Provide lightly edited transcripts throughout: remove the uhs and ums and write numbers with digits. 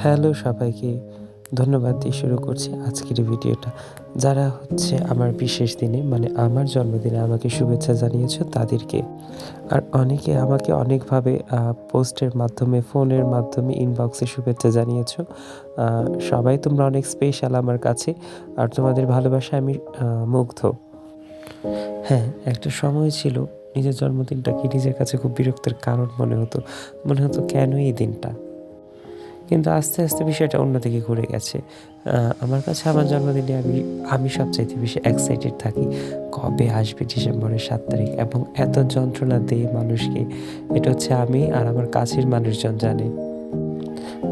Hello সবাইকে, ধন্যবাদ দিয়ে শুরু করছি আজকের এই ভিডিওটা। যারা আমার বিশেষ দিনে মানে আমার জন্মদিনে আমাকে শুভেচ্ছা জানিয়েছো তাদেরকে। আর অনেকে আমাকে অনেকভাবে পোস্টের মাধ্যমে, ফোনের মাধ্যমে, ইনবক্সে শুভেচ্ছা জানিয়েছো। আ সবাই তোমরা অনেক স্পেশাল আমার কাছে। আর তোমাদের ভালোবাসায় আমি মুগ্ধ। হ্যাঁ, একটা সময় ছিল নিজের জন্মদিনটাকে নিজের কাছে খুব বিরক্তির কারণ মনে হতো। মনে হতো কেন এই দিনটা? কিন্তু আস্তে, আস্তে বিষয়টা অন্যদিকে ঘুরে গেছে। আমার কাছে আমার জন্মদিনে আমি সবচাইতে বেশি এক্সাইটেড থাকি। কবে আসবে ডিসেম্বরের ৭ তারিখ এবং এত যন্ত্রণা দেই মানুষকে। এটা আমি আর আমার কাছের মানুষজন জানে।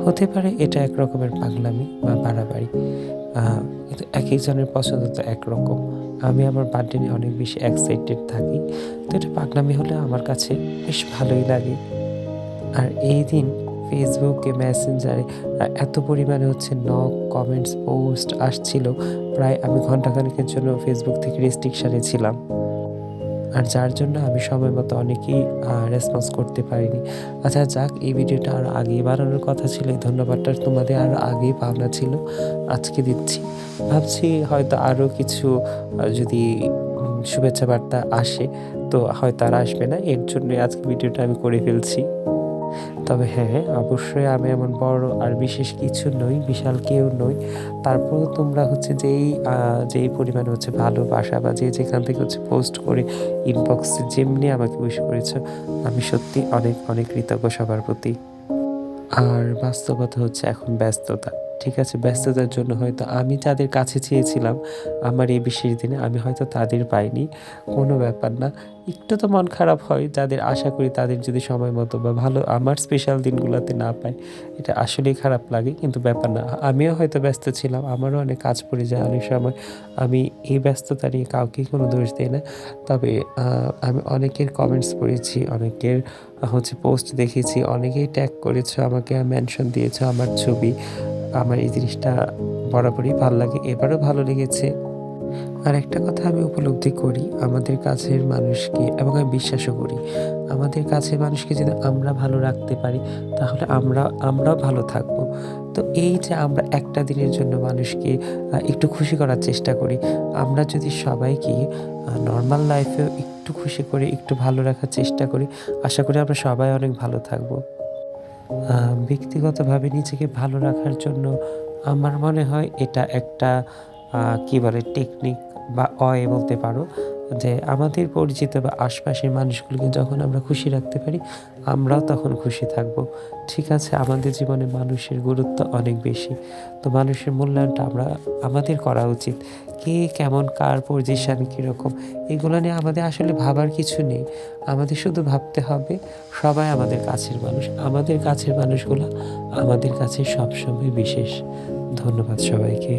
হতে পারে এটা এক রকমের পাগলামি বা বাড়াবাড়ি। কিন্তু একেকজনের পছন্দ তো একরকম। আমি আমার বার্থডে নিয়ে অনেক বেশি এক্সাইটেড থাকি। তো এটা পাগলামি হলেও আমার কাছে বেশ ভালোই লাগে। আর এই দিন ফেসবুকে, মেসেঞ্জারে এত পরিমাণে নক, কমেন্টস, পোস্ট আসছিল, প্রায় আমি ঘন্টাখানেকের জন্য ফেসবুক থেকে রেস্ট্রিকশনে ছিলাম। আর যার জন্য আমি সময় মতো অনেকেই রেসপন্স করতে পারিনি। আচ্ছা যাক, এই ভিডিওটা আরও আগেই বানানোর কথা ছিল। এই ধন্যবাদটা তোমাদের আরও আগেই পাওনা ছিল। আজকে দিচ্ছি। ভাবছি হয়তো আরও কিছু যদি শুভেচ্ছা বার্তা আসে, তো হয়তো আর আসবে না। এর জন্যই আজকে ভিডিওটা আমি করে ফেলছি। তবে হ্যাঁ, অবশ্যই আমি এমন বড় আর বিশেষ কিছু নই, বিশাল কেউ নই। তারপরেও তোমরা যেই পরিমাণে ভালোবাসা বা যে যেখান থেকে পোস্ট করে ইনবক্সে যেমনি আমাকে উইশ করেছো, আমি সত্যি অনেক, অনেক কৃতজ্ঞ সবার প্রতি। আর বাস্তবতা এখন ব্যস্ততা। ঠিক আছে? ব্যস্ততার জন্য হয়তো আমি যাদের কাছে চেয়েছিলাম আমার এই বিশেষ দিনে আমি হয়তো তাদের পাইনি। কোনো ব্যাপার না। একটু তো মন খারাপ হয় যাদের আশা করি তাদের যদি সময় মতো বা ভালো আমার স্পেশাল দিনগুলোতে না পাই। এটা আসলেই খারাপ লাগে, কিন্তু ব্যাপার না। আমিও হয়তো ব্যস্ত ছিলাম। আমারও অনেক কাজ পড়ে যায় অনেক সময়। আমি এই ব্যস্ততা নিয়ে কাউকেই কোনো দোষ দেই না। তবে আমি অনেকের কমেন্টস পড়েছি, অনেকের পোস্ট দেখেছি, অনেকেই ট্যাগ করেছো আমাকে, মেনশন দিয়েছো আমার ছবি। আমার এই জিনিসটা বরাবরই ভাল লাগে। এবারও ভালো লেগেছে। আর একটা কথা আমি উপলব্ধি করি আমাদের কাছের মানুষকে, এবং আমি বিশ্বাসও করি আমাদের কাছের মানুষকে যদি আমরা ভালো রাখতে পারি তাহলে আমরাও ভালো থাকবো। তো এই যে আমরা একটা দিনের জন্য মানুষকে একটু খুশি করার চেষ্টা করি, আমরা যদি সবাইকে নর্মাল লাইফেও একটু খুশি করে একটু ভালো রাখার চেষ্টা করি, আশা করি আমরা সবাই অনেক ভালো থাকবো। ব্যক্তিগতভাবে নিজেকে ভালো রাখার জন্য আমার মনে হয় এটা একটা কি বলে টেকনিক বা বলতে পারো, যে আমাদের পরিচিত বা আশপাশের মানুষগুলোকে যখন আমরা খুশি রাখতে পারি আমরাও তখন খুশি থাকব। ঠিক আছে? আমাদের জীবনে মানুষের গুরুত্ব অনেক বেশি। তো মানুষের মূল্যায়নটা আমাদের করা উচিত। কে কেমন, কার পজিশন কীরকম, এগুলো নিয়ে আমাদের আসলে ভাবার কিছু নেই। আমাদের শুধু ভাবতে হবে সবাই আমাদের কাছের মানুষ। আমাদের কাছের মানুষগুলো আমাদের কাছে সবসময় বিশেষ। ধন্যবাদ সবাইকে।